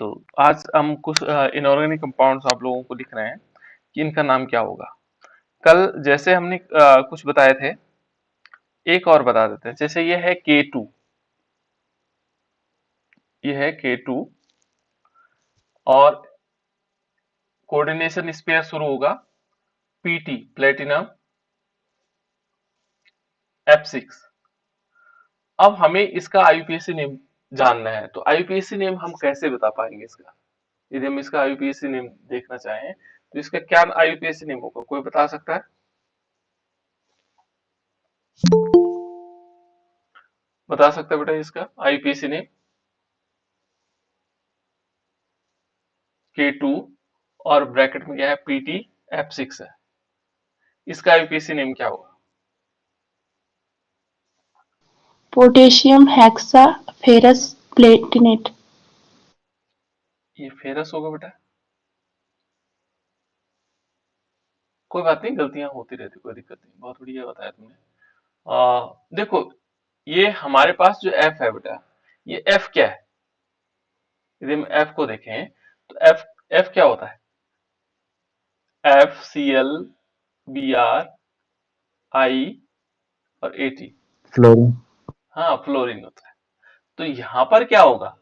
तो आज हम कुछ इनऑर्गेनिक कंपाउंड्स आप लोगों को लिख रहे हैं कि इनका नाम क्या होगा। कल जैसे हमने कुछ बताए थे, एक और बता देते हैं। जैसे ये है K2, ये है K2 और कोऑर्डिनेशन इस पे शुरू होगा PT प्लेटिनम F6। अब हमें इसका आईयूपीएसी नेम जानना है, तो आईयूपीएसी नेम हम कैसे बता पाएंगे इसका? यदि हम इसका आईयूपीएसी नेम देखना चाहें तो इसका क्या आईयूपीएसी नेम होगा, कोई बता सकता है? बता सकता है बेटा इसका आईयूपीएसी नेम? K2 और ब्रैकेट में क्या है, PT F6 है। इसका आईयूपीएसी नेम क्या होगा? Potassium hexa ferrous Palatinate. ये फेरस होगा बेटा। कोई बात नहीं, गलतियां होती रहती, कोई दिक्कत नहीं, बहुत बढ़िया बताया तुमने। देखो, ये हमारे पास जो F है बेटा, ये F क्या है? यदि हम F को देखें तो F क्या होता है? FCl, Br, I और AT। फ्लोरीन। हाँ, फ्लोरीन होता है। तो यहाँ पर क्या होगा?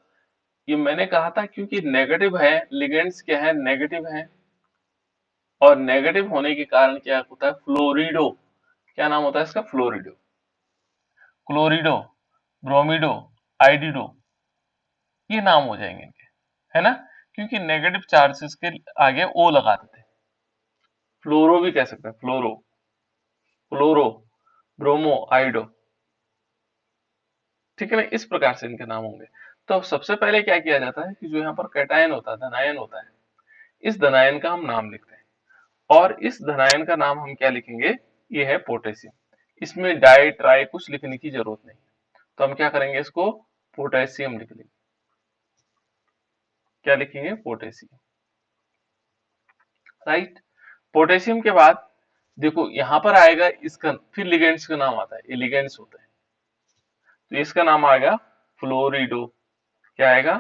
ये मैंने कहा था क्योंकि नेगेटिव है, लिगेंड्स क्या है, नेगेटिव है, और नेगेटिव होने के कारण क्या होता है, फ्लोरिडो। क्या नाम होता है इसका? फ्लोरिडो, क्लोरिडो, ब्रोमिडो, आइडिडो, ये नाम हो जाएंगे इनके, है ना? क्योंकि नेगेटिव चार्जेस के आगे ओ लगाते थे। फ्लोरो भी कह सकते हैं, फ्लोरो, क्लोरो, ब्रोमो, आइडो। ठीक है ना? इस प्रकार से इनके नाम होंगे। तो सबसे पहले क्या किया जाता है कि जो यहाँ पर कैटायन होता है, धनायन होता है, इस धनायन का हम नाम लिखते हैं। और इस धनायन का नाम हम क्या लिखेंगे? ये है पोटेशियम। इसमें डाई ट्राई कुछ लिखने की जरूरत नहीं, तो हम क्या करेंगे, इसको पोटेशियम लिख लेंगे। क्या लिखेंगे? पोटेशियम। राइट। पोटेशियम के बाद देखो यहाँ पर आएगा इसका, फिर लिगेंड्स का नाम आता है, ये लिगेंड्स होते हैं। तो इसका नाम आएगा फ्लोरिडो। क्या आएगा?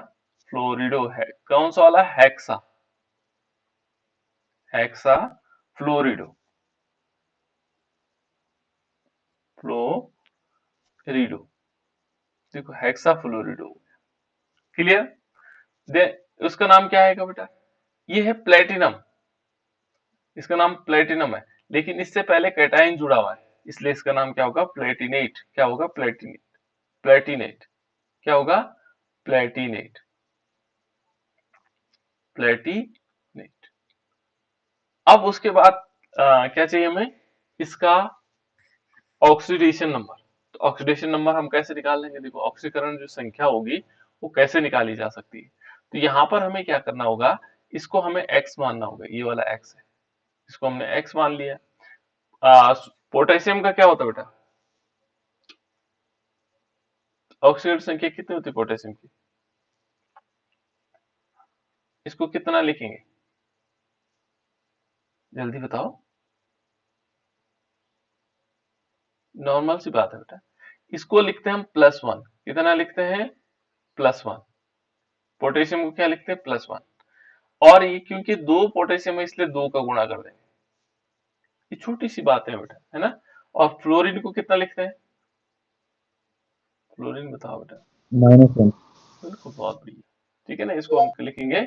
फ्लोरिडो है। कौन सा वाला? Hexa, hexa fluorido, fluorido. देखो, हेक्सा फ्लोरिडो। क्लियर? दे उसका नाम क्या आएगा बेटा? ये है प्लेटिनम। इसका नाम प्लेटिनम है, लेकिन इससे पहले कैटायन जुड़ा हुआ है, इसलिए इसका नाम क्या होगा? प्लेटिनेट। क्या होगा? प्लेटिनेट। प्लेटिनेट। क्या होगा? प्लेटिनेट। प्लेटिनेट। अब उसके बाद क्या चाहिए हमें? इसका ऑक्सीडेशन नंबर। तो ऑक्सीडेशन नंबर हम कैसे निकाल लेंगे? देखो, ऑक्सीकरण जो संख्या होगी वो कैसे निकाली जा सकती है। तो यहाँ पर हमें क्या करना होगा, इसको हमें x मानना होगा। ये वाला x है, इसको हमने x मान लिया। पोटेशियम का क्या होता है बेटा? ऑक्सीडेशन संख्या कितनी होती है पोटेशियम की? इसको कितना लिखेंगे? जल्दी बताओ। नॉर्मल सी बात है बेटा, इसको लिखते हैं हम +1। कितना लिखते हैं? +1। पोटेशियम को क्या लिखते हैं? +1। और ये क्योंकि दो पोटेशियम है इसलिए दो का गुणा कर देंगे। ये छोटी सी बात है बेटा, है ना? और फ्लोरीन को कितना लिखते हैं? फ्लोरीन बताओ बेटा। -1। बिल्कुल, बहुत बढ़िया। ठीक है ना? इसको हम लिखेंगे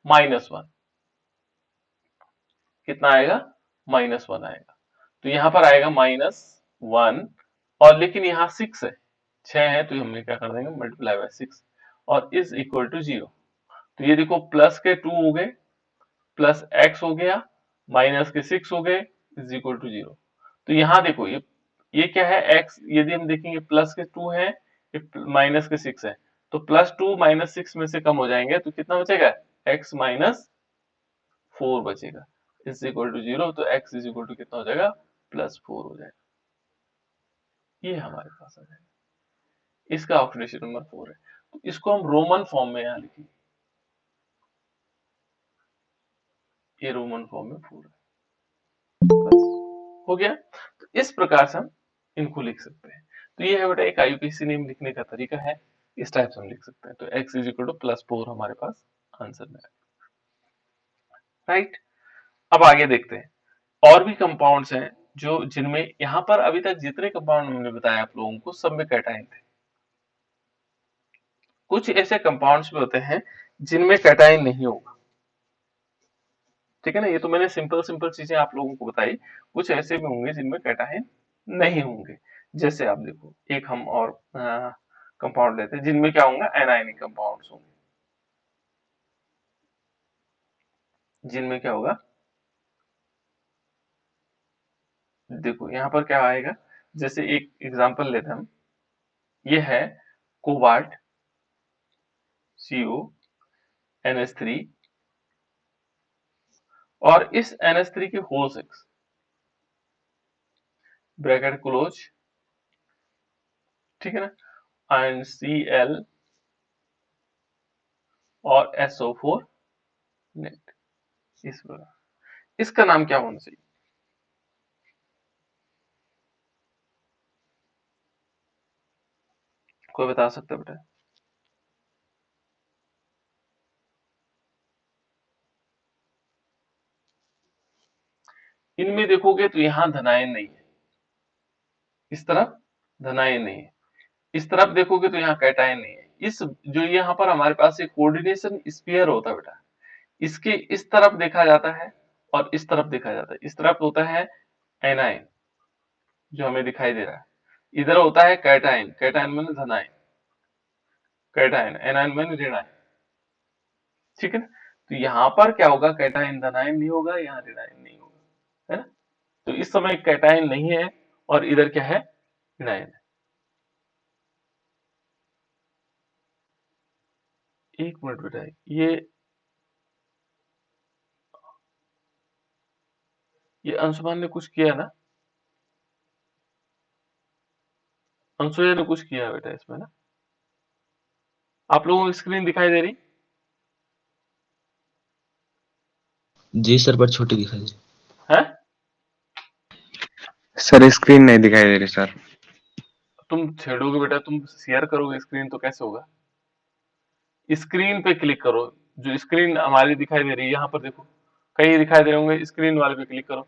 -1। कितना आएगा? -1 आएगा। तो यहाँ पर आएगा -1, और लेकिन यहाँ 6 है, 6 है, तो हमने क्या कर देंगे? मल्टीप्लाई बाय 6 और इज इक्वल टू 0। तो ये देखो, प्लस के 2 हो गए, प्लस x हो गया, माइनस के 6 हो गए, इज इक्वल टू 0। तो यहाँ देखो, ये क्या है? x। यदि हम देखेंगे, प्लस के 2 है, माइनस के 6 है, तो +2 -6 में से कम हो जाएंगे, तो कितना बचेगा? x -4 बचेगा, इज इक्वल टू 0। तो x इज इक्वल टू कितना हो जाएगा? +4 हो जाएगा। ये हमारे पास आ जाएगा, इसका ऑक्सीडेशन नंबर 4 है। तो इसको हम रोमन फॉर्म में यहाँ लिखेंगे, ये रोमन फॉर्म में 4 है। बस हो गया। तो इस प्रकार से हम इनको लिख सकते हैं। तो ये है बेटा एक आईयूपीएसी नेम लिखने का तरीका है, इस टाइप से हम लिख सकते हैं। तो x इज इक्वल टू +4 हमारे पास आंसर में, राइट। अब आगे देखते हैं और भी कंपाउंड्स हैं जो जिनमें यहां पर अभी तक जितने कंपाउंड हमने बताया आप लोगों को सब में कैटाइन थे। कुछ ऐसे कंपाउंड्स भी होते हैं जिनमें कैटाइन नहीं होगा, ठीक है ना। ये तो मैंने सिंपल सिंपल चीजें आप लोगों को बताई। कुछ ऐसे भी होंगे जिनमें कैटाइन नहीं होंगे। जैसे आप देखो एक हम और कंपाउंड लेते हैं जिनमें क्या होंगे, एनायनिक कंपाउंड्स होंगे। जिनमें क्या होगा, देखो यहाँ पर क्या आएगा, जैसे एक एग्जांपल लेते हैं हम, ये है कोबाल्ट CO NH3 और इस NH3 के होल 6 ब्रैकेट क्लोज, ठीक है ना, एंड Cl और SO4 नेट। इस इसका नाम क्या होना चाहिए, कोई बता सकता है बेटा। इनमें देखोगे तो यहाँ धनायन नहीं है, इस तरफ धनायन नहीं है, इस तरफ देखोगे तो यहाँ कैटायन नहीं है। इस जो यहाँ पर हमारे पास एक कोऑर्डिनेशन स्फीयर होता है बेटा, इसके इस तरफ देखा जाता है और इस तरफ देखा जाता है। इस तरफ होता है एनायन जो हमें दिखाई दे रहा है, इधर होता है कैटायन, कैटायन मैंने धनायन, कैटायन एनायन मैंने ऋणायन, ठीक है ना। तो यहाँ पर क्या होगा, कैटायन धनायन नहीं होगा, यहाँ ऋणायन नहीं होगा, है ना। तो इस समय कैटायन नहीं है और इधर क्या है, ऋणायन है। एक मिनट बेटा, ये अंशुमान ने कुछ किया ना, अंशुया ने कुछ किया बेटा इसमें ना। आप लोगों को स्क्रीन दिखाई दे रही जी सर, पर छोटी दिखाई दे है? सर स्क्रीन नहीं दिखाई दे रही सर। तुम छेड़ोगे बेटा, तुम शेयर करोगे स्क्रीन तो कैसे होगा। स्क्रीन पे क्लिक करो, जो स्क्रीन हमारी दिखाई दे रही है यहाँ पर देखो, कई दिखाई दे रहे होंगे, स्क्रीन वाले पे क्लिक करो।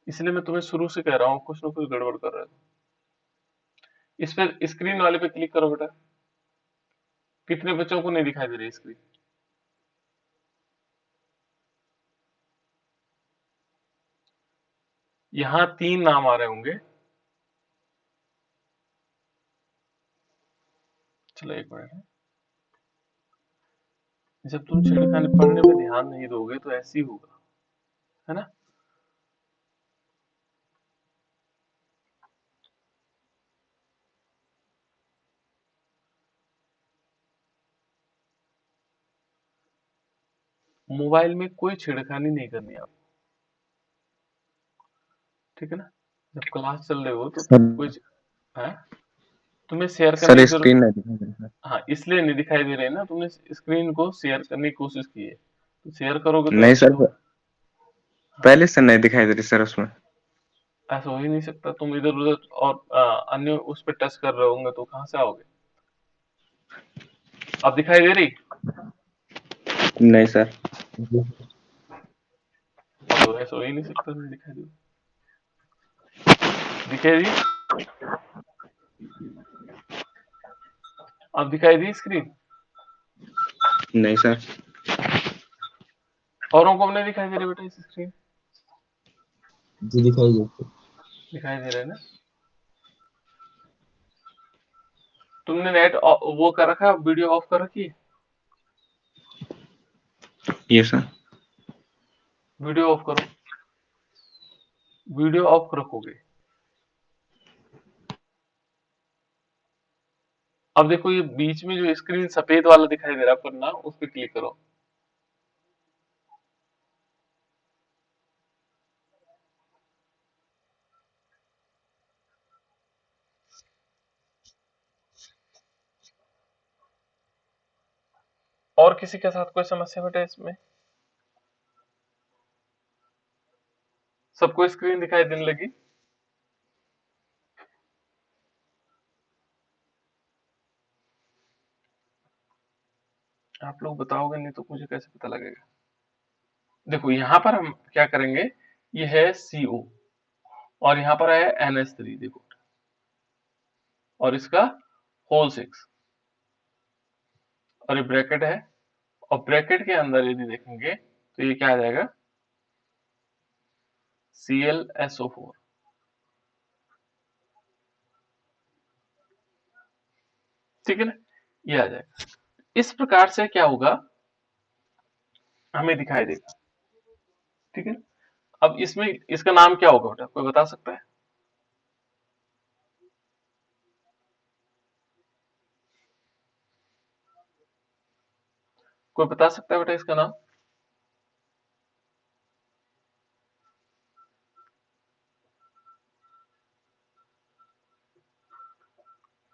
इसलिए मैं तुम्हें शुरू से कह रहा हूँ कुछ ना कुछ गड़बड़ कर रहे हो। इस पे स्क्रीन वाले पे क्लिक करो बेटा। कितने बच्चों को नहीं दिखाई दे रही स्क्रीन? यहाँ 3 नाम आ रहे होंगे। चलो एक मिनट, जब तुम छेड़खानी पढ़ने में ध्यान नहीं दोगे तो ऐसे ही होगा, है ना। मोबाइल में कोई छेड़खानी नहीं करनी आप, ठीक है ना। जब क्लास चल रहे हो तो सर कोई है, तुम्हें शेयर करने सर की जरूरत, स्क्रीन नहीं दिखाई दे रही सर। हाँ इसलिए नहीं दिखाई दे रही ना, तुमने स्क्रीन को शेयर करने की कोशिश की है, तो शेयर करोगे तो नहीं ऐसे ही सर, होगा। हाँ, पहले से नहीं दिखाई दे रही सर उसमें। ऐसा हो ही नहीं सकता, तुम इधर उधर और अन्य उस पर टच कर रहे होंगे तो कहाँ से आओगे। अब दिखाई दे रही? नहीं सर। जी। तो ऐसा हो ही नहीं सकता, नहीं दिखाई दे, दिखाई दी? अब दिखाई दी स्क्रीन? नहीं सर। औरों को नहीं दिखाई दे रही बेटा इस स्क्रीन? जी दिखाई दे। दिखाई दे रहा है ना। तुमने नेट वो कर रखा है, वीडियो ऑफ कर रखी है? ये सर। वीडियो ऑफ करो, वीडियो ऑफ रखोगे। अब देखो ये बीच में जो स्क्रीन सफेद वाला दिखाई दे रहा है पन्ना, उस पर क्लिक करो। और किसी के साथ कोई समस्या बेटा इसमें? सबको स्क्रीन दिखाई देने लगी? आप लोग बताओगे नहीं तो मुझे कैसे पता लगेगा। देखो यहाँ पर हम क्या करेंगे, ये है CO और यहाँ पर है NH3 देखो, और इसका होल 6 और ये ब्रैकेट है, और ब्रैकेट के अंदर यदि देखेंगे तो ये क्या आ जाएगा, ClSO4। ठीक है ना, ये आ जाएगा। इस प्रकार से क्या होगा, हमें दिखाई देगा। ठीक है, अब इसमें इसका नाम क्या होगा बेटा, कोई बता सकता है? कोई बता सकता है बेटा इसका नाम?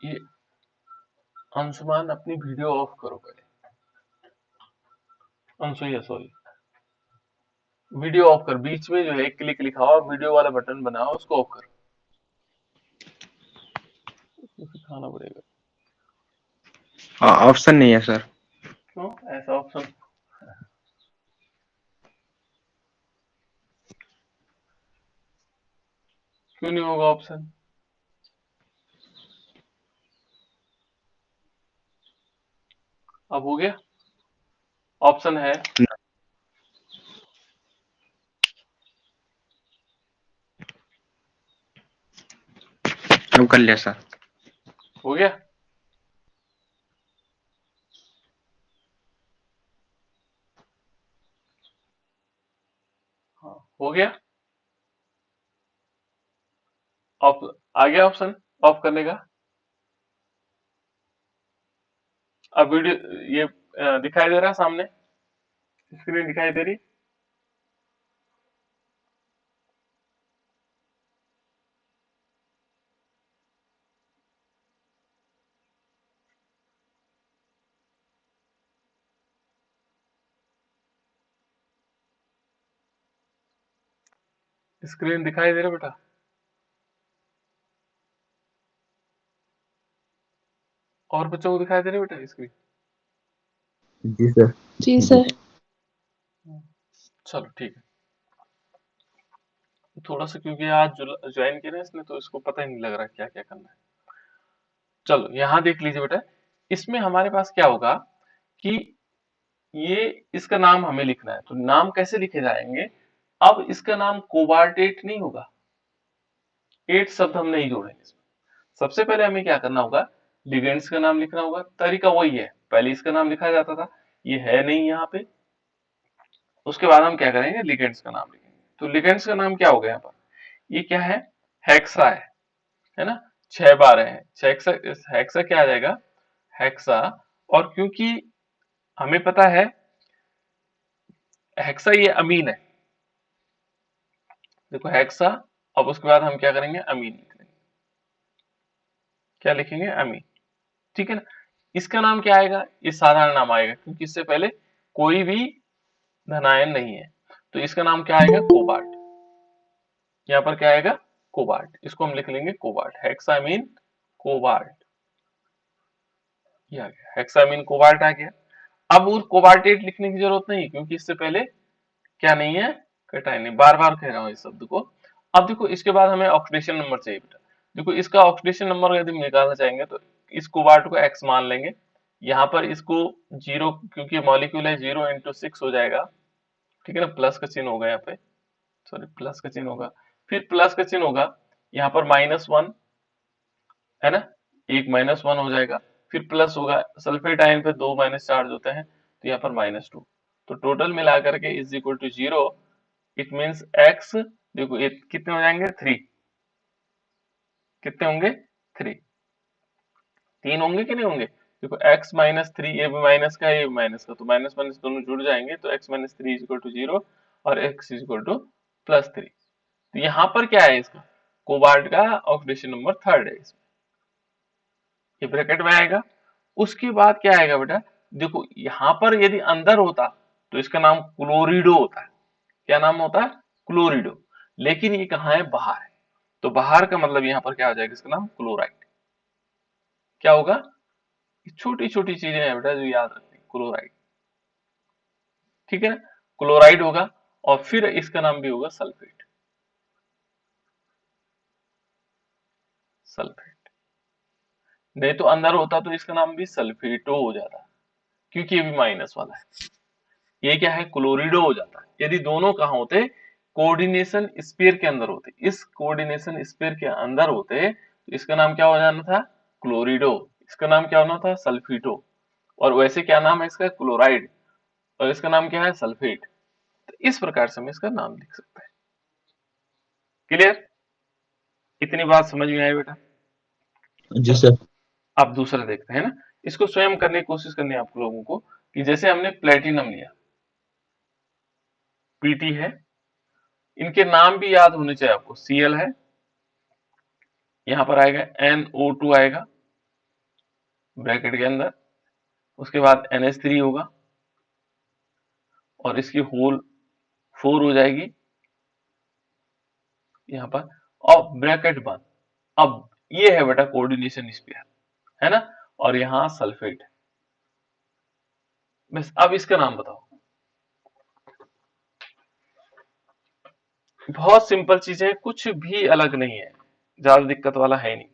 ये अंशुमान अपनी वीडियो ऑफ करो पहले। अंशु सॉरी, वीडियो ऑफ कर, बीच में जो है एक क्लिक लिखा हुआ वीडियो वाला बटन बना हुआ उसको ऑफ कर, उसको सिखाना पड़ेगा। ऑप्शन नहीं है सर। क्यों ऐसा ऑप्शन? क्यों नहीं होगा ऑप्शन? अब हो गया, ऑप्शन है। अब कर लिया सर। हो गया, हाँ हो गया। आ गया ऑप्शन ऑफ करने का। अब वीडियो ये दिखाई दे रहा है सामने, स्क्रीन दिखाई दे रही? स्क्रीन दिखाई दे रहा बेटा? और बच्चों को दिखाई दे रही बेटा स्क्रीन? जी सर। जी सर। चलो ठीक है, थोड़ा सा क्योंकि आज ज्वाइन किया ना इसने तो इसको पता ही नहीं लग रहा क्या क्या करना है। चलो यहाँ देख लीजिए बेटा, इसमें हमारे पास क्या होगा कि ये इसका नाम हमें लिखना है, तो नाम कैसे लिखे जाएंगे? अब इसका नाम कोबाल्ट 8 नहीं होगा, 8 शब्द हम नहीं जोड़ेंगे इसमें। सबसे पहले हमें क्या करना होगा, लिगेंड्स का नाम लिखना होगा। तरीका वही है, पहले इसका नाम लिखा जाता था, ये है नहीं यहाँ पे। उसके बाद हम क्या करेंगे, लिगेंड्स का नाम लिखेंगे। तो लिगेंड्स का नाम क्या हो गया यहाँ पर, ये क्या है, हेक्सा है ना, 6 बार है, हेक्सा। हेक्सा क्या आ जाएगा, हेक्सा। और क्योंकि हमें पता है हेक्सा ये अमीन है, देखो हेक्सा। अब उसके बाद हम क्या करेंगे, अमीन लिख लेंगे। क्या लिखेंगे, अमीन। ठीक है ना, इसका नाम क्या आएगा, ये साधारण नाम आएगा क्योंकि इससे पहले कोई भी धनायन नहीं है, तो इसका नाम क्या आएगा, कोबाल्ट। यहाँ पर क्या आएगा, कोबाल्ट, इसको हम लिख लेंगे कोबाल्ट, हेक्सामीन कोबाल्ट। ये आ गया, हेक्सामीन कोबाल्ट आ गया। अब उस कोबाल्टेट लिखने की जरूरत नहीं क्योंकि इससे पहले क्या नहीं है, कटायन नहीं। बार बार कह रहा हूं इस शब्द को। अब देखो इसके बाद हमें ऑक्सीडेशन नंबर चाहिए बेटा। देखो इसका ऑक्सीडेशन नंबर यदि निकालना चाहेंगे तो इस कोबाल्ट को x मान लेंगे, यहाँ पर इसको 0 क्योंकि मॉलिक्यूल है, 0 × 6 हो जाएगा। ठीक है ना, प्लस का चिन्ह होगा यहाँ पे, सॉरी प्लस का चिन्ह होगा, फिर प्लस का चिन्ह होगा, यहाँ पर -1 है ना, एक -1 हो जाएगा, फिर प्लस होगा, सल्फेट आयन पे 2 माइनस चार्ज होते हैं तो यहाँ पर -2। तो टोटल मिला करके is equal to 0। It means x, देखो ये कितने हो जाएंगे, 3। कितने होंगे, 3। 3 होंगे कि नहीं होंगे? देखो x -3, ये भी माइनस का ये भी माइनस का, तो माइनस माइनस दोनों जुड़ जाएंगे, तो x -3 इज इक्वल टू 0 और x इज इक्वल टू +3। तो यहाँ पर क्या है, इसका कोबाल्ट का ऑक्सीडेशन नंबर 3 है इसमें, ये ब्रैकेट में आएगा। उसके बाद क्या आएगा बेटा, देखो यहाँ पर यदि अंदर होता तो इसका नाम क्लोरिडो होता है। क्या नाम होता है, क्लोरिडो। लेकिन ये कहाँ है, बाहर है, तो बाहर का मतलब यहाँ पर क्या हो जाएगा, इसका नाम क्लोराइड। क्या होगा, छोटी छोटी चीजें हैं बेटा जो याद रखनी, क्लोराइड। ठीक है ना, क्लोराइड होगा और फिर इसका नाम भी होगा सल्फेट। सल्फेट नहीं तो अंदर होता तो इसका नाम भी सल्फेटो हो जाता, क्योंकि ये भी माइनस वाला है। ये क्या है, क्लोरिडो हो जाता है यदि दोनों कहाँ होते, कोऑर्डिनेशन स्फीयर के अंदर होते। इस कोऑर्डिनेशन स्फीयर के अंदर होते तो इसका नाम क्या हो जाना था, क्लोरिडो। इसका नाम क्या होना था, सल्फिटो। और वैसे क्या नाम है इसका, क्लोराइड, और इसका नाम क्या है, सल्फेट। तो इस प्रकार से हम इसका नाम लिख सकते हैं। क्लियर, इतनी बात समझ में आई बेटा? जी सर। अब दूसरा देखते हैं ना, इसको स्वयं करने की कोशिश करनी है आप लोगों को, कि जैसे हमने प्लेटिनम लिया, पीटी है, इनके नाम भी याद होने चाहिए आपको। Cl है, यहां पर आएगा NO2 आएगा ब्रैकेट के अंदर, उसके बाद NH3 होगा और इसकी होल 4 हो जाएगी यहां पर, और ब्रैकेट बंद। अब ये है बेटा कोऑर्डिनेशन स्पेयर, है ना, और यहां सल्फेट। बस अब इसका नाम बताओ। बहुत सिंपल चीज है, कुछ भी अलग नहीं है, ज्यादा दिक्कत वाला है नहीं।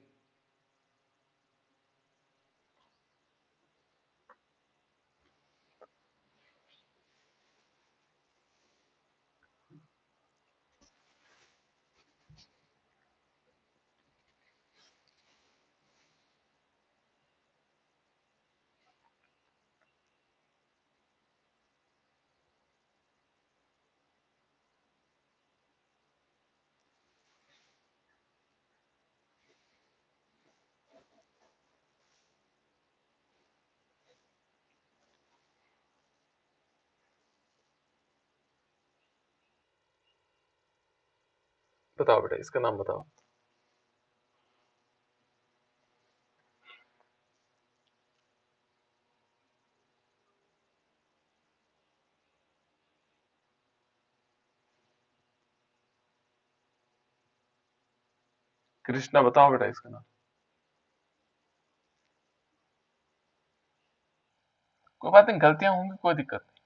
बताओ बेटा, इसका नाम बताओ। कृष्णा बताओ बेटा इसका नाम। कोई बात नहीं, गलतियां होंगी, कोई दिक्कत नहीं।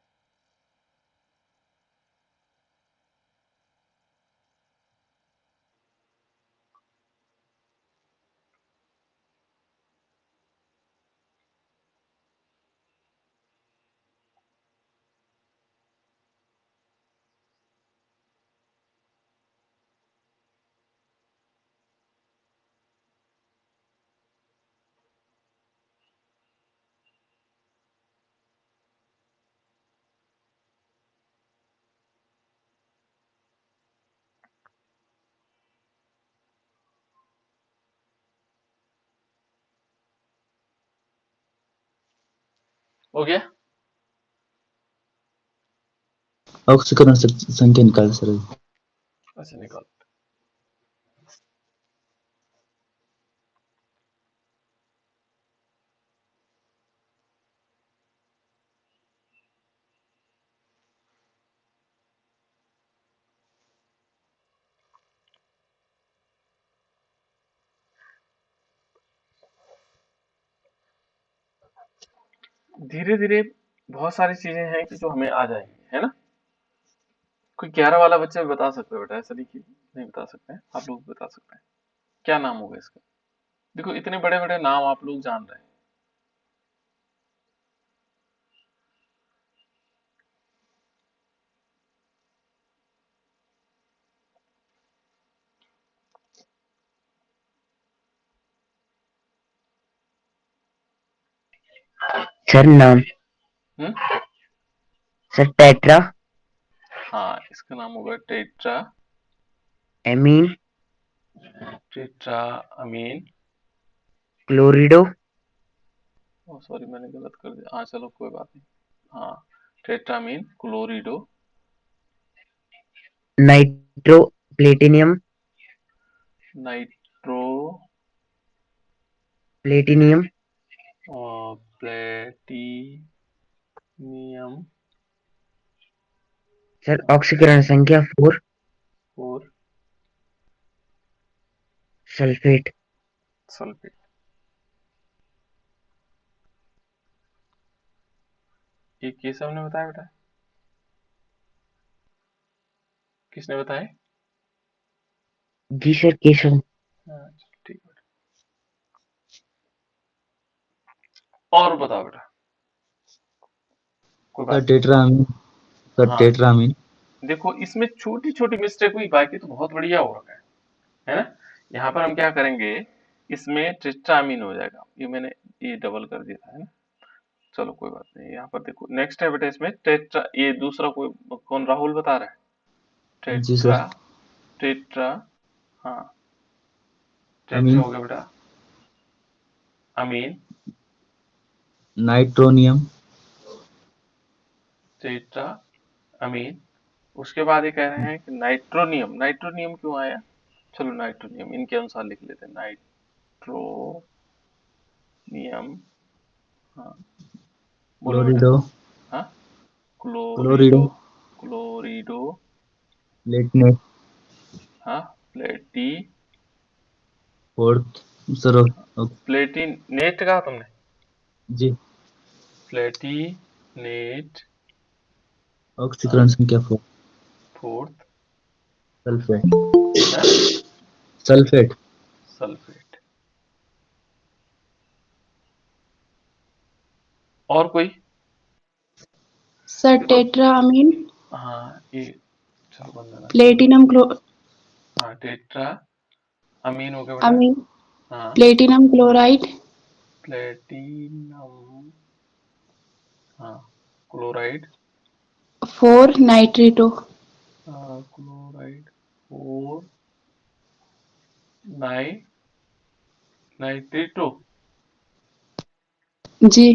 हो गया? ऑक्सीकरण संख्या निकाल सर। अच्छा निकाल। धीरे धीरे बहुत सारी चीजें हैं कि जो हमें आ जाएंगी, है ना। कोई 11 वाला बच्चा भी बता सकता है बेटा, ऐसा नहीं कि नहीं बता सकते हैं, आप लोग बता सकते हैं। क्या नाम होगा इसका? देखो इतने बड़े बड़े नाम आप लोग जान रहे हैं। सर नाम, हम्म, सर टेट्रा हाँ इसका नाम होगा टेट्रा, एमीन टेट्रा अमीन। क्लोरिडो ओ सॉरी मैंने गलत कर दिया, हाँ चलो कोई बात नहीं। हाँ, tetraammine chlorido, nitro platinum nitro platinum platinum sir ऑक्सीकरण संख्या 4 और सल्फेट सल्फेट। ये केशव ने बताया बेटा। किसने बताए? जी सर, केशव। हाँ, ठीक है। और बताओ बेटा, कोई सर बात? टेट्रामीन, सर हाँ, टेट्रामीन। देखो इसमें छोटी छोटी मिस्टेक हुई, बाकी तो बहुत बढ़िया हो रखा है ना। यहाँ पर हम क्या करेंगे, इसमें टेट्रामीन हो जाएगा, ये मैंने ये डबल कर दिया था, है ना। चलो कोई बात नहीं, यहाँ पर देखो नेक्स्ट है बेटा, इसमें टेट्रा, ये दूसरा कोई कौन, राहुल बता रहा है? जी टेट्रा, सर। टेट्रा, हाँ टेट्रा अमीन, हो गया बेटा, अमीन, नाइट्रोनियम, टेट्रा, अमीन। उसके बाद ये कह रहे हैं कि नाइट्रोनियम, नाइट्रोनियम क्यों आया? चलो नाइट्रोनियम इनके अनुसार लिख लेते हैं, नाइट्रोनियम। हाँ बोलो बेटा। क्लोरिडो, हाँ, क्लोरिडो, क्लोरिडो, क्लोरिडो, प्लेटनेट, हाँ प्लेटी, फोर्थ सर। प्लेटिन नेट कहा तुमने, जी। प्लेटिनेट, हाँ ऑक्सीकरण संख्या 4। फोर्थ, सल्फेट, है सल्फेट। सल्फेट। और कोई? सर देखो, टेट्रामीन, हाँ ये, चलो वंदना चलो, प्लेटिनम हाँ टेट्रा अमीन हो गया बेटा, अमीन, हाँ प्लेटिनम क्लोराइड, प्लेटिनम, हाँ क्लोराइड, 4 नाइट्रेटो। क्लोराइड, फोर, नाइ नाइट्रेटो, जी।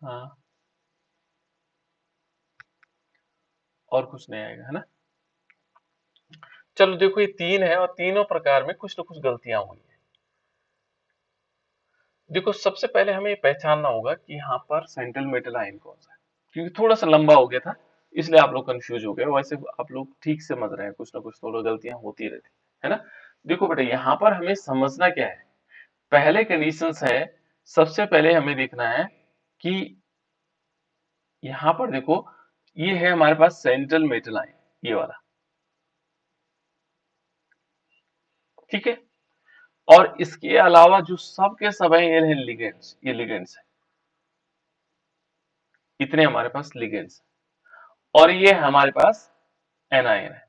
हाँ और कुछ नहीं आएगा, है ना। चलो देखो ये तीन है, और तीनों प्रकार में कुछ न कुछ गलतियां हुई है। देखो सबसे पहले हमें ये पहचानना होगा कि यहाँ पर सेंट्रल मेटल आयन कौन सा है, क्योंकि थोड़ा सा लंबा हो गया था, इसलिए आप लोग कंफ्यूज हो गए। वैसे आप लोग ठीक से समझ रहे हैं, कुछ ना कुछ थोड़ा गलतियां होती रहती है ना। देखो बेटा यहाँ पर हमें समझना क्या है, पहले कंडीशंस है, सबसे पहले हमें देखना है कि यहाँ पर देखो, ये है हमारे पास सेंट्रल मेटल आयन, ये वाला, ठीक है। और इसके अलावा जो सब के सब है, ये लिगेंड्स, ये लिगेंड्स है, इतने हमारे पास लिगेंड्स है। और ये हमारे पास एनायन है,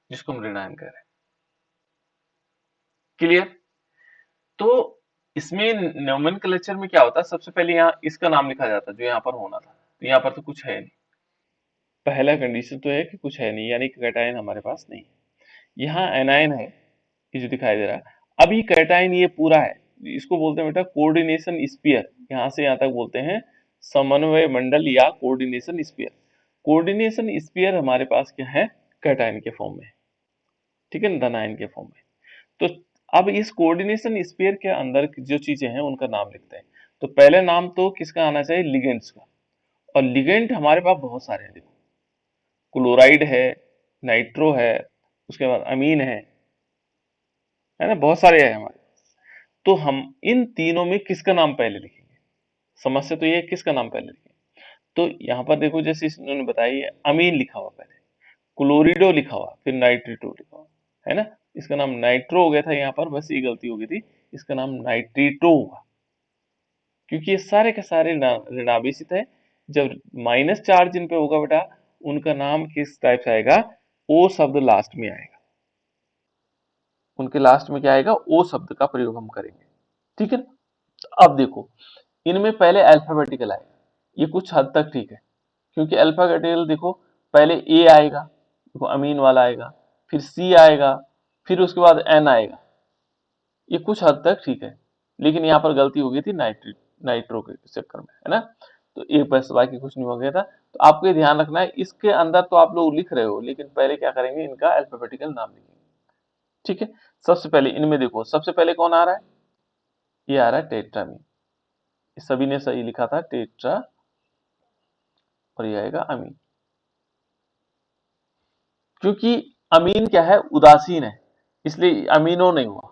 जिसको हम ऋणायन कह रहे हैं। क्लियर? तो इसमें नोमेनक्लेचर में क्या होता है, सबसे पहले यहाँ इसका नाम लिखा जाता है जो यहाँ पर होना था, तो यहाँ पर तो कुछ है नहीं, पहला कंडीशन तो है कि कुछ है नहीं, यानी कि कैटायन हमारे पास नहीं है। यहाँ एनायन है, ये जो दिखाई दे रहा है। अब ये कैटायन ये पूरा है, इसको बोलते हैं बेटा कोऑर्डिनेशन स्फीयर, यहाँ से यहाँ तक बोलते हैं समन्वय मंडल या कोऑर्डिनेशन स्फीयर। कोऑर्डिनेशन स्फीयर हमारे पास क्या है, कैटायन के फॉर्म में, ठीक है ना, धनायन के फॉर्म में। तो अब इस कोऑर्डिनेशन स्फीयर के अंदर जो चीजें हैं उनका नाम लिखते हैं। तो पहले नाम तो किसका आना चाहिए, लिगेंड्स का। और लिगेंड हमारे पास बहुत सारे हैं, देखो क्लोराइड है, नाइट्रो है, उसके बाद अमीन है ना, बहुत सारे हैं हमारे। तो हम इन तीनों में किसका नाम पहले लिखेंगे, समस्या तो ये है किसका नाम पहले लिखेंगे। तो यहाँ पर देखो, जैसे इन्होंने बताई, अमीन लिखा हुआ पहले, क्लोरिडो लिखा हुआ, फिर नाइट्रेटो लिखा हुआ, है ना। इसका नाम नाइट्रो हो गया था यहाँ पर, बस ये गलती हो गई थी, इसका नाम नाइट्रेटो हुआ, क्योंकि ये सारे के सारे ऋणावेशित है। जब माइनस चार्ज इन पे होगा बेटा, उनका नाम किस टाइप से आएगा, ओ शब्द लास्ट में आएगा, उनके लास्ट में क्या आएगा, ओ शब्द का प्रयोग हम करेंगे, ठीक है। अब देखो इनमें पहले अल्फाबेटिकल आएगा, ये कुछ हद तक ठीक है, क्योंकि अल्फाबेटिकल देखो, पहले ए आएगा, देखो अमीन वाला आएगा, फिर सी आएगा, फिर उसके बाद एन आएगा, ये कुछ हद तक ठीक है। लेकिन यहाँ पर गलती हो गई थी नाइट्रो के चक्कर में, है ना। तो एक बस, बाकी कुछ नहीं हो गया था। तो आपको ये ध्यान रखना है, इसके अंदर तो आप लोग लिख रहे हो, लेकिन पहले क्या करेंगे, इनका अल्फाबेटिकल नाम लिखेंगे, ठीक है। सबसे पहले इनमें देखो, सबसे पहले कौन आ रहा है, ये आ रहा है टेट्रामीन, सभी ने सही लिखा था टेट्रा, और ये आएगा अमीन, क्योंकि अमीन क्या है, उदासीन है, इसलिए अमीनो नहीं हुआ,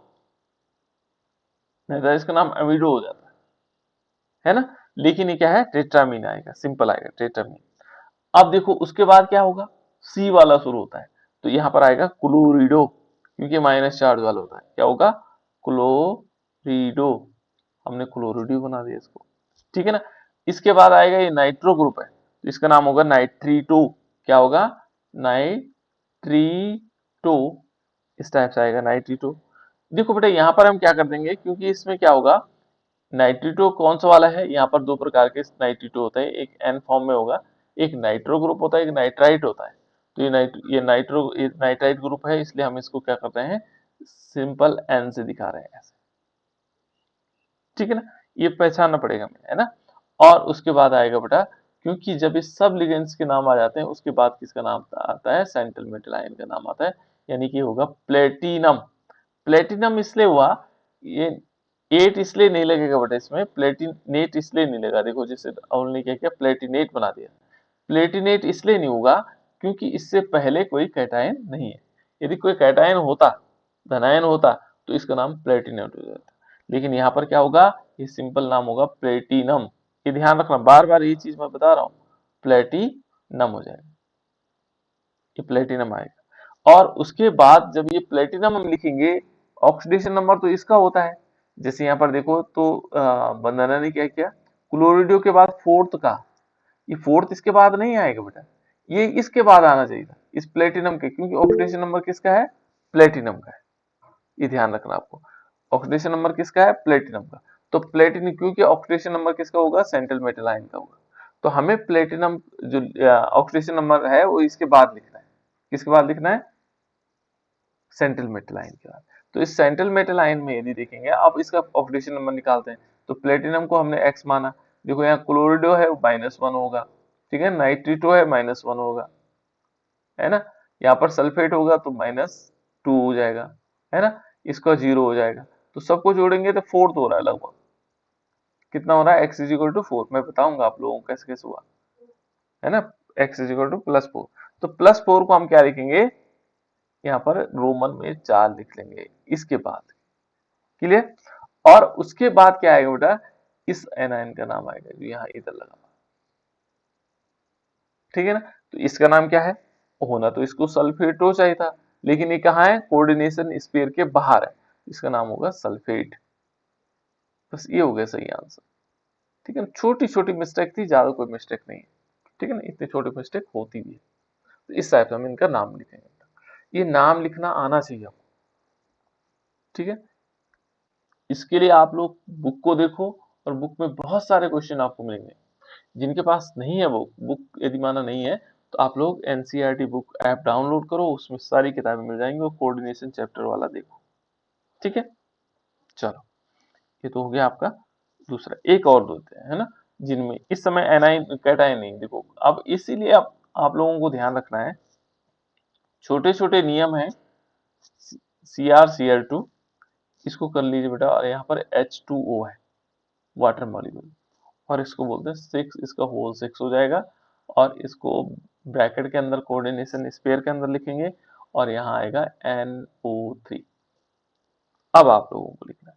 नहीं तो इसका नाम अमीडो हो जाता है ना। लेकिन ये क्या है, टेट्रामीन आएगा, सिंपल आएगा टेट्रामीन। अब देखो उसके बाद क्या होगा, सी वाला शुरू होता है, तो यहाँ पर आएगा क्लोरिडो, क्योंकि माइनस चार्ज वाला होता है। क्या होगा? क्लोरिडो। हमने क्लोरिडो बना दिया इसको, ठीक है ना। इसके बाद आएगा ये नाइट्रो ग्रुप है, तो इसका नाम होगा नाइट्रीटो। क्या होगा? नाइट्रीटो। इस टाइप से आएगा नाइट्रीटो। देखो बेटा यहाँ पर हम क्या कर देंगे, क्योंकि इसमें क्या होगा, नाइट्रीटो कौन सा वाला है, यहाँ पर दो प्रकार के नाइट्रीटो होता है, एक एन फॉर्म में होगा, एक नाइट्रो ग्रुप होता है, एक नाइट्राइट होता है। तो ये नाइट्राइट ग्रुप है, इसलिए हम इसको क्या करते हैं, सिंपल एन से दिखा रहे हैं ऐसे, ठीक है ना। ये पहचानना पड़ेगा हमें, है ना। और उसके बाद आएगा बेटा, क्योंकि जब इस सब लिगेंड्स के नाम आ जाते हैं, उसके बाद किसका नाम आता है, सेंट्रल मेटल आयन का नाम आता है, यानी कि होगा प्लेटिनम। प्लेटिनम इसलिए हुआ, ये 8 इसलिए नहीं लगेगा बेटा इसमें, प्लेटिनेट इसलिए नहीं लगा, देखो जैसे अवल ने क्या किया, प्लेटिनेट बना दिया। प्लेटिनेट इसलिए नहीं होगा क्योंकि इससे पहले कोई कैटायन नहीं है। यदि कोई कैटायन होता, धनायन होता, तो इसका नाम प्लेटिनेट हो जाता। लेकिन यहाँ पर क्या होगा, ये सिंपल नाम होगा प्लेटिनम। ये ध्यान रखना, बार बार ये चीज मैं बता रहा हूँ, प्लेटिनम हो जाएगा, ये प्लेटिनम आएगा। और उसके बाद जब ये प्लेटिनम हम लिखेंगे, ऑक्सीडेशन नंबर तो इसका होता है, जैसे यहाँ पर देखो तो वंदना ने क्या किया, क्लोरिडो के बाद फोर्थ का, ये फोर्थ इसके बाद नहीं आएगा बेटा, ये इसके बाद आना चाहिए था, इस प्लेटिनम के, क्योंकि ऑक्सीडेशन नंबर किसका है, प्लेटिनम का है। ये ध्यान रखना आपको, ऑक्सीडेशन नंबर किसका है, प्लेटिनम का। तो प्लेटिनम, क्योंकि ऑक्सीडेशन नंबर किसका होगा, सेंट्रल मेटल आयन का होगा, तो हमें प्लेटिनम जो ऑक्सीडेशन नंबर है वो इसके बाद लिखना है। किसके बाद लिखना है, सेंट्रल मेटल आयन के बाद। तो इस सेंट्रल मेटल आयन में यदि देखेंगे, अब इसका ऑक्सीडेशन नंबर निकालते हैं, तो प्लेटिनम को हमने x माना, देखो यहाँ क्लोरिडो है वो -1 होगा, ठीक है, नाइट्रीटो है -1 होगा, है ना। यहाँ पर सल्फेट होगा तो -2 हो जाएगा, है ना, इसका 0 हो जाएगा। तो सबको जोड़ेंगे तो फोर्थ हो रहा है लगभग, कितना हो रहा है, x इज इक्वल टू 4। मैं बताऊंगा आप लोगों को कैसे कैसे हुआ, है ना, x इज इक्वल टू +4। तो +4 को हम क्या लिखेंगे, यहाँ पर रोमन में 4 लिख लेंगे इसके बाद, क्लियर। और उसके बाद क्या आएगा बेटा, इस एनायन का नाम आएगा जो यहाँ इधर लगा हुआ, ठीक है ना। तो इसका नाम क्या है, होना तो इसको सल्फेटो चाहिए था, लेकिन ये कहाँ है, कोऑर्डिनेशन स्फीयर के बाहर है, इसका नाम होगा सल्फेट। बस ये हो गया सही आंसर, ठीक है ना। छोटी छोटी मिस्टेक थी, ज्यादा कोई मिस्टेक नहीं है, ठीक है ना, इतनी छोटी मिस्टेक होती भी है। तो इस टाइप से हम इनका नाम लिखेंगे, ये नाम लिखना आना चाहिए आपको, ठीक है। इसके लिए आप लोग बुक को देखो, और बुक में बहुत सारे क्वेश्चन आपको मिलेंगे। जिनके पास नहीं है वो बुक, यदि माना नहीं है, तो आप लोग एनसीईआरटी बुक ऐप डाउनलोड करो, उसमें सारी किताबें मिल जाएंगी, और कोऑर्डिनेशन चैप्टर वाला देखो, ठीक है। चलो, ये तो हो गया आपका दूसरा। एक और देते हैं, है ना, जिनमें इस समय एनाइन कैटायन नहीं, देखो अब इसीलिए आप लोगों को ध्यान रखना है, छोटे छोटे नियम है, CR2, इसको कर लीजिए बेटा, और यहाँ पर H2O है, वाटर मॉलिक्यूल, और इसको बोलते हैं 6, इसका होल 6 हो जाएगा, और इसको ब्रैकेट के अंदर कोऑर्डिनेशन स्पेयर के अंदर लिखेंगे, और यहाँ आएगा NO3। अब आप लोगों को लिखना है,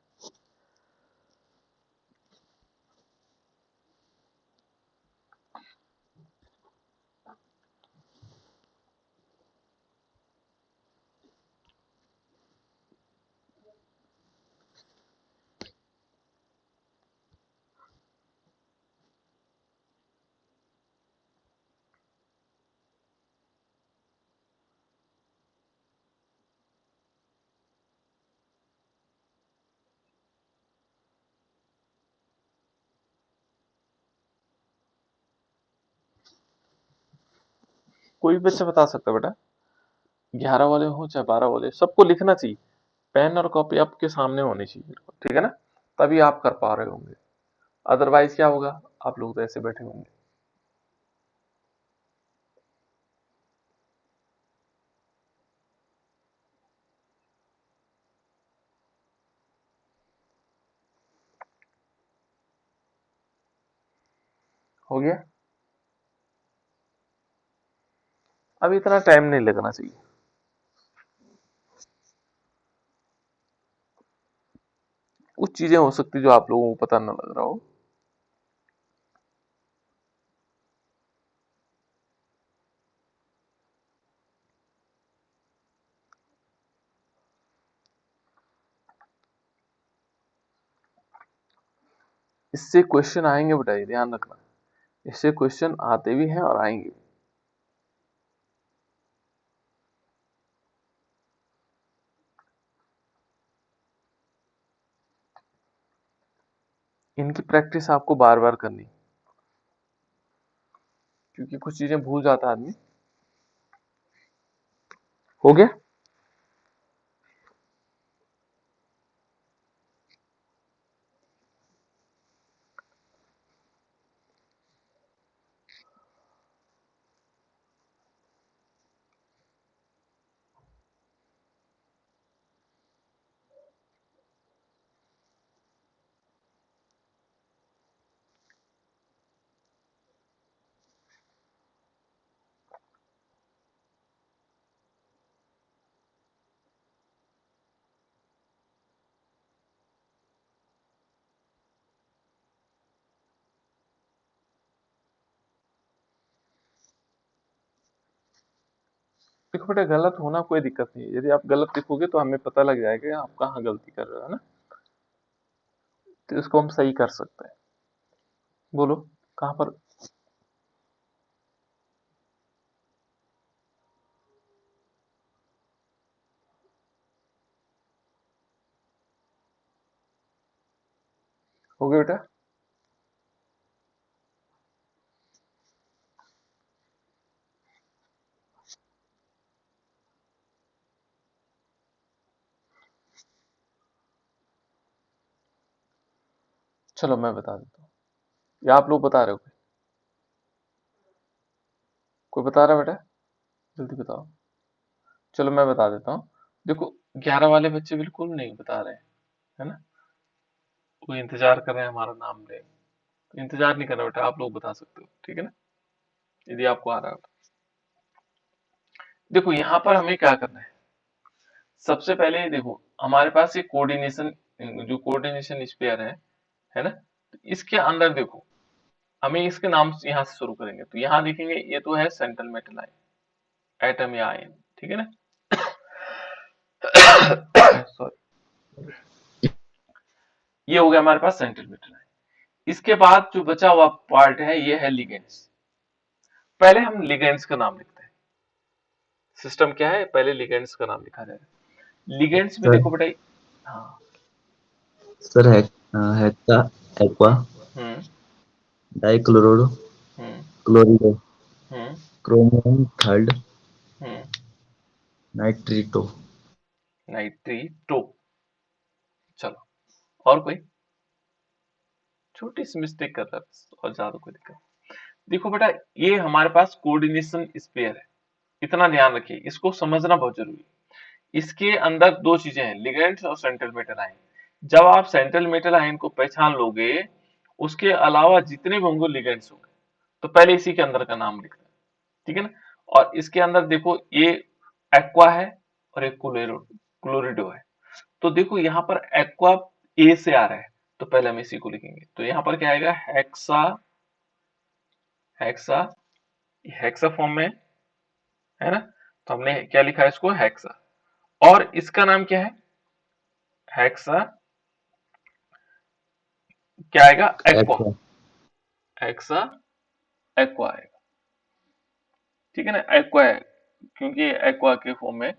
कोई भी बच्चा बता सकता है बेटा, 11 वाले हो चाहे 12 वाले, सबको लिखना चाहिए, पेन और कॉपी आपके सामने होनी चाहिए, ठीक है ना, तभी आप कर पा रहे होंगे, अदरवाइज क्या होगा, आप लोग तो ऐसे बैठे होंगे। हो गया, अब इतना टाइम नहीं लगना चाहिए, कुछ चीजें हो सकती जो आप लोगों को पता न लग रहा हो। इससे क्वेश्चन आएंगे बेटा, ये ध्यान रखना, इससे क्वेश्चन आते भी हैं और आएंगे भी। इनकी प्रैक्टिस आपको बार बार करनी, क्योंकि कुछ चीजें भूल जाता है आदमी। हो गया? देखो बेटा, गलत होना कोई दिक्कत नहीं है। यदि आप गलत लिखोगे तो हमें पता लग जाएगा कि आप कहाँ गलती कर रहे हो, है ना? तो इसको हम सही कर सकते हैं। बोलो कहाँ पर? हो गया बेटा? चलो मैं बता देता हूँ, या आप लोग बता रहे हो? कोई बता रहा है बेटा? जल्दी बताओ। चलो मैं बता देता हूँ। देखो 11 वाले बच्चे बिल्कुल नहीं बता रहे हैं, है ना? वो इंतजार कर रहे हैं हमारा नाम ले। तो इंतजार नहीं करना बेटा, आप लोग बता सकते हो, ठीक है ना, यदि आपको आ रहा है तो। देखो यहाँ पर हमें क्या करना है, सबसे पहले देखो हमारे पास ये कोऑर्डिनेशन, जो कोऑर्डिनेशन स्पेयर है ना? तो इसके अंदर देखो, हमें इसके नाम से यहाँ से शुरू करेंगे। तो यहाँ देखेंगे ये तो है सेंट्रल मेटल आयन, एटम या आयन, ठीक है ना? सॉरी, ये हो गया हमारे पास सेंट्रल मेटल आयन। इसके बाद जो बचा हुआ पार्ट है ये है लिगेंड्स। पहले हम लिगेंड्स का नाम लिखते हैं। सिस्टम क्या है, पहले लिगेंड्स का नाम लिखा जाएगा। लिगेंड्स में सर देखो बेटा, हाँ, सर हेक्सा एक्वा हम्म डाइक्लोरोडो हम्म क्लोरिडो हम्म क्रोमियम थर्ड हम्म नाइट्रिटो। नाइट्रीटो। चलो, और कोई? छोटी सी मिस्टेक कर रहा है बस, और ज्यादा कोई दिक्कत नहीं। देखो बेटा, ये हमारे पास कोऑर्डिनेशन स्पेयर है, इतना ध्यान रखिए, इसको समझना बहुत जरूरी है। इसके अंदर दो चीजें हैं, लिगेंड्स और सेंट्रल मेटल आयन। जब आप सेंट्रल मेटल आयन को पहचान लोगे, उसके अलावा जितने भी होंगे लिगेंड्स होंगे, तो पहले इसी के अंदर का नाम लिखना है, ठीक है ना? और इसके अंदर देखो ये एक्वा है और एक क्लोरिडो है। तो देखो यहाँ पर एक्वा ए से आ रहा है, तो पहले हम इसी को लिखेंगे। तो यहाँ पर क्या आएगा, हेक्सा, हेक्सा, हेक्सा फॉर्म में है ना? तो हमने क्या लिखा है इसको, हेक्सा। और इसका नाम क्या है, हेक्सा, क्या आएगा, एक्वा, एक्वा हेक्सा एक्वा आएगा, ठीक है ना? एक्वा है क्योंकि एक्वा के फॉर्म में।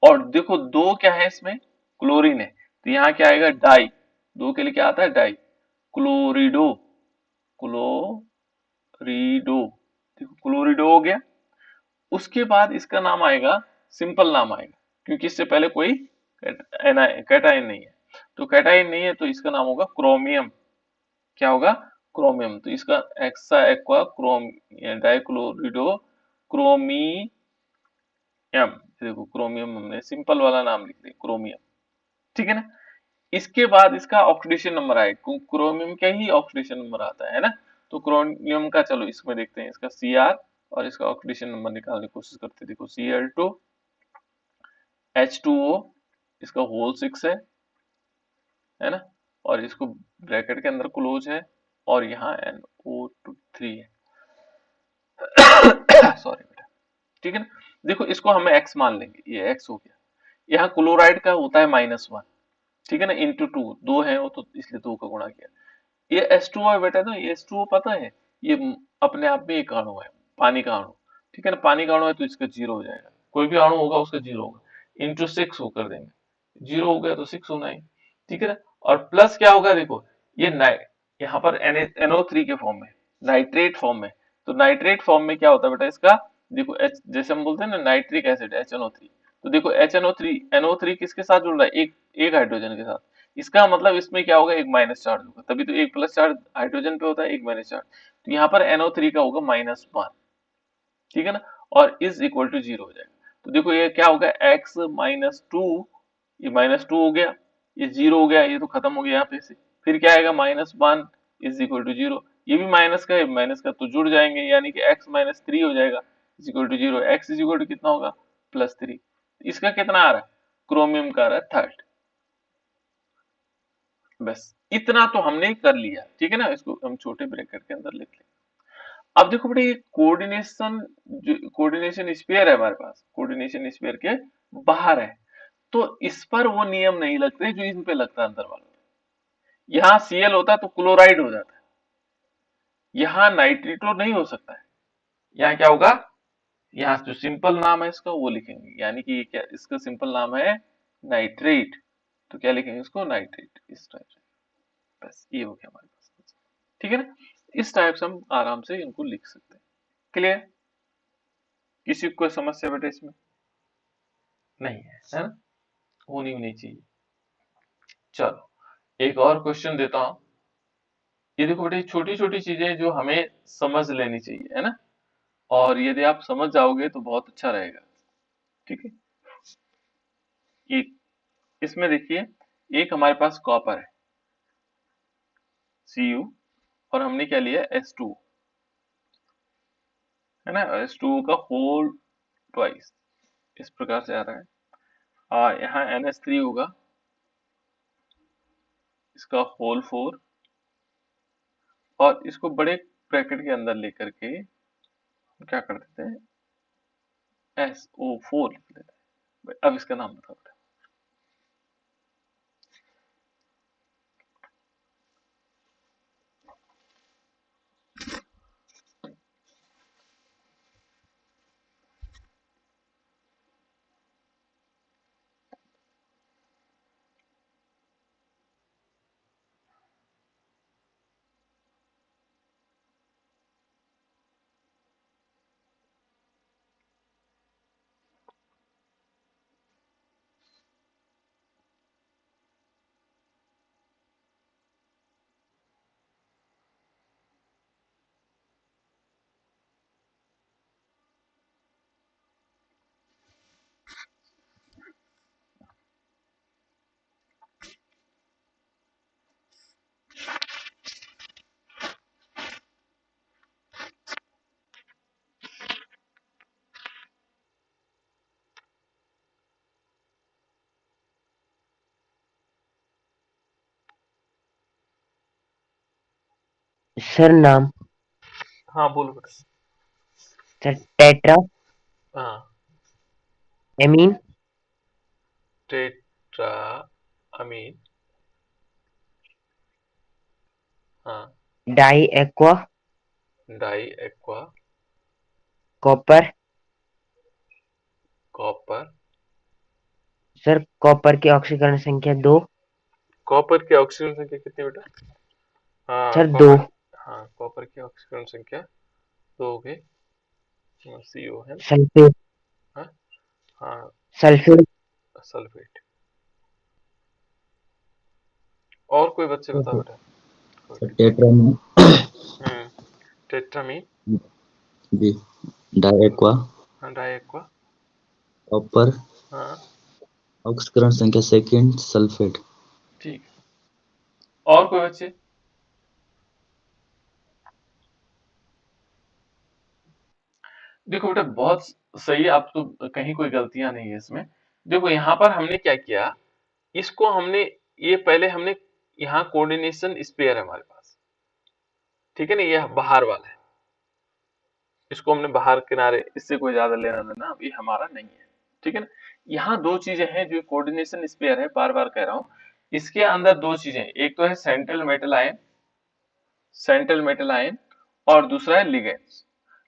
और देखो दो क्या है इसमें, क्लोरीन है, तो यहाँ क्या आएगा, डाई। दो के लिए क्या आता है, डाई। क्लोरिडो, क्लोरिडो, देखो क्लोरिडो हो गया। उसके बाद इसका नाम आएगा, सिंपल नाम आएगा, क्योंकि इससे पहले कोई कैटायन नहीं है। तो कैटायन नहीं है तो इसका नाम होगा क्रोमियम। क्या होगा, क्रोमियम। तो इसका एक्सा एक्वा क्रोम डाइक्लोरिडो क्रोमियम। देखो क्रोमियम हमने सिंपल वाला नाम लिख दिया, क्रोमियम, ठीक है ना? इसके बाद इसका ऑक्सीडेशन नंबर आएगा, क्रोमियम का ही ऑक्सीडेशन नंबर आता है ना? तो क्रोमियम का, चलो इसमें देखते हैं इसका Cr, और इसका ऑक्सीडेशन नंबर निकालने की कोशिश करते हैं। देखो Cl2 H2O, इसका होल 6 है ना? और इसको ब्रैकेट के अंदर क्लोज है, और यहाँ NO3 है। सॉरी बेटा, ठीक है ना? देखो इसको हमें x मान लेंगे, ये x हो गया। यहाँ क्लोराइड का होता है -1, ठीक है ना, इंटू 2, दो है वो तो इसलिए 2 का गुणा किया। ये H2O है बेटा, तो ये H2O पता है, ये अपने आप में एक अणु है, पानी का अणु, ठीक है ना, पानी का अणु है तो इसका जीरो हो जाएगा, कोई भी अणु होगा उसका जीरो होगा, इंटू 6 हो कर देंगे, जीरो हो गया तो 6 होना ही, ठीक है ना। और प्लस क्या होगा, देखो ये यहाँ पर NO3 के फॉर्म में, नाइट्रेट फॉर्म में, तो नाइट्रेट फॉर्म में क्या होता है बेटा इसका, देखो H, जैसे हम बोलते हैं ना नाइट्रिक एसिड HNO3, तो देखो HNO3 NO3 किसके साथ जुड़ रहा है, एक हाइड्रोजन के साथ, इसका मतलब इसमें क्या होगा, एक माइनस चार्ज होगा, तभी तो एक प्लस चार्ज हाइड्रोजन पे होता है, एक माइनस चार्ज, तो यहाँ पर NO3 का होगा -1, ठीक है ना, और इज इक्वल टू जीरो हो जाएगा। तो देखो ये क्या होगा, x -2, ये -2 हो गया, ये जीरो हो गया, ये तो खत्म हो गया यहाँ पे से, फिर क्या आएगा -1 इज इक्वल टू जीरो, ये भी माइनस का है, माइनस का तो जुड़ जाएंगे, यानी कि x -3 हो जाएगा is equal to zero, x is equal to कितना होगा, +3, इसका कितना आ रहा है, क्रोमियम का आ रहा है 3rd। बस इतना तो हमने कर लिया, ठीक है ना, इसको हम छोटे ब्रैकेट के अंदर लिख लेंगे। अब देखो बेटा ये कोऑर्डिनेशन, जो कोऑर्डिनेशन स्फीयर है हमारे पास, कोऑर्डिनेशन स्फीयर के बाहर है, तो इस पर वो नियम नहीं लगते जो इन पे लगता है अंदर वालों में। यहाँ Cl होता है तो क्लोराइड हो जाता है, यहाँ नाइट्रिटो नहीं हो सकता है, यहाँ क्या होगा, यहाँ जो सिंपल नाम है इसका वो लिखेंगे, यानी कि ये क्या, इसका सिंपल नाम है नाइट्रेट, तो क्या लिखेंगे इसको, नाइट्रेट, इस टाइप से, बस ये हो गया हमारे पास, ठीक है ना। इस टाइप से हम आराम से इनको लिख सकते हैं। क्लियर, किसी को कोई समस्या बेटा इसमें नहीं है ना, होनी भी नहीं चाहिए। चलो एक और क्वेश्चन देता हूं, ये देखो बेटा छोटी छोटी चीजें जो हमें समझ लेनी चाहिए, है ना, और यदि आप समझ जाओगे तो बहुत अच्छा रहेगा, ठीक है। एक इसमें देखिए, एक हमारे पास कॉपर है Cu, और हमने क्या लिया H2, है ना, H2 का होल ट्वाइस, इस प्रकार से आ रहा है, और यहाँ NH3 होगा, इसका होल 4, और इसको बड़े ब्रैकेट के अंदर लेकर के क्या कर देते हैं, SO4 लिख देते हैं। अब इसका नाम बताओ बेटा, सर नाम, हाँ बोलो बेटा, सर टेट्रा हाँ एमीन टेट्रा अमीन, हाँ di aqua di aqua copper. Copper, sir copper की ऑक्सीकरण संख्या 2। कॉपर की ऑक्सीजन संख्या कितनी बेटा, हाँ सर 2। कॉपर, हाँ कॉपर की ऑक्सीजन संख्या 2 हो गई, CO है, सल्फेट हाँ हाँ सल्फेट सल्फेट। और कोई बच्चे बताओ बेटा, कोई टेट्रामीन, टेट्रामीन, बी डाइएक्वा, हाँ डाई एक्वा, कॉपर, हाँ ऑक्सीकरण संख्या 2 सल्फेट। ठीक, और कोई बच्चे, देखो बेटा बहुत सही है, आप तो कहीं कोई गलतियां नहीं है इसमें। देखो यहाँ पर हमने क्या किया, इसको हमने, ये पहले हमने, यहाँ कोऑर्डिनेशन स्पेयर है हमारे पास, ठीक है ना, ये बाहर वाला है, इसको हमने बाहर किनारे, इससे कोई ज्यादा लेना देना अभी हमारा नहीं है, ठीक है ना। यहाँ दो चीजें हैं जो कोऑर्डिनेशन स्पेयर है, बार बार कह रहा हूँ, इसके अंदर दो चीजें, एक तो है central metal ion, central metal ion, और दूसरा है लिगेंड्स।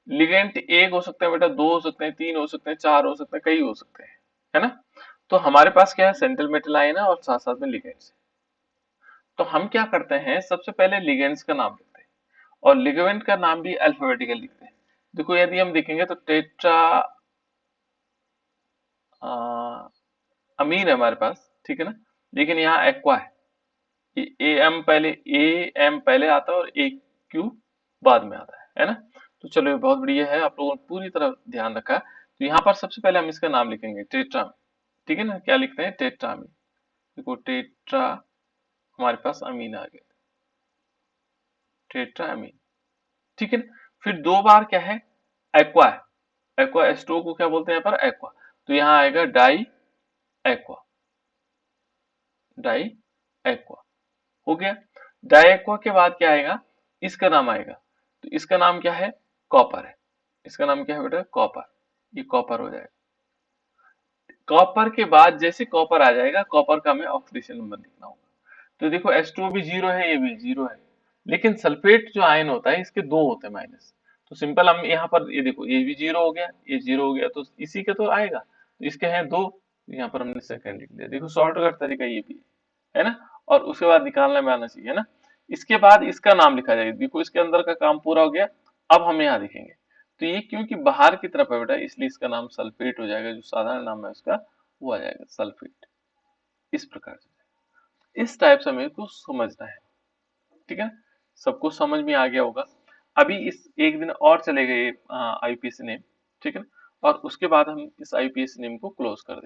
लिगेंड एक हो सकते हैं बेटा, दो हो सकते हैं, तीन हो सकते हैं, चार हो सकते हैं, कई हो सकते हैं, है ना। तो हमारे पास क्या है, सेंट्रल मेटल आयन है और साथ साथ में लिगेंड्स है। तो हम क्या करते हैं, सबसे पहले लिगेंड्स का नाम लिखते हैं और लिगेंड का नाम भी अल्फाबेटिकल लिखते हैं। देखो यदि हम देखेंगे तो टेट्रा अमीन है हमारे पास, ठीक है ना, लेकिन यहाँ एक्वा है। ए एम पहले, ए एम पहले आता है और ए क्यू बाद में आता है ना। तो चलो ये बहुत बढ़िया है, आप लोगों ने पूरी तरह ध्यान रखा। तो यहाँ पर सबसे पहले हम इसका नाम लिखेंगे टेट्रामीन, ठीक है ना। क्या लिखते हैं, टेट्रामीन। देखो टेट्रा हमारे पास अमीन आ गया, टेट्रा अमीन, ठीक है ना। फिर दो बार क्या है, एक्वा है, एक्वा एस्टो को क्या बोलते हैं यहाँ पर, एक्वा। तो यहाँ आएगा डाई एक्वा, डाई एक्वा हो गया। डाई एक्वा के बाद क्या आएगा, इसका नाम आएगा। तो इसका नाम क्या है, कॉपर है। इसका नाम क्या है बेटा, कॉपर। ये कॉपर हो जाएगा। कॉपर के बाद जैसे कॉपर आ जाएगा, कॉपर का हमें ऑक्सीडेशन नंबर लिखना होगा। तो देखो H2O भी जीरो है, ये भी जीरो है, लेकिन सल्फेट जो आयन होता है इसके दो होते हैं माइनस। तो सिंपल हम यहाँ पर ये देखो, ये भी जीरो हो गया, ये जीरो हो गया, तो इसी के तो आएगा। तो इसके हैं दो, यहाँ पर हमने सेकंड लिख दिया। देखो शॉर्टकट तरीका ये भी है ना, और उसके बाद निकालने में आना चाहिए ना। इसके बाद इसका नाम लिखा जाएगा। देखो इसके अंदर का काम पूरा हो गया। अब हम यहाँ लिखेंगे, तो ये क्योंकि बाहर की तरफ है बेटा, इसलिए इसका नाम सल्फेट हो जाएगा। जो साधारण नाम है उसका वो आ जाएगा सल्फेट। इस प्रकार से, इस टाइप से हमें को समझना है, ठीक है। सबको समझ में आ गया होगा। अभी इस एक दिन और चलेगा ये आईपीएस नेम, ठीक है ना, और उसके बाद हम इस आईपीएस नेम को क्लोज कर देंगे।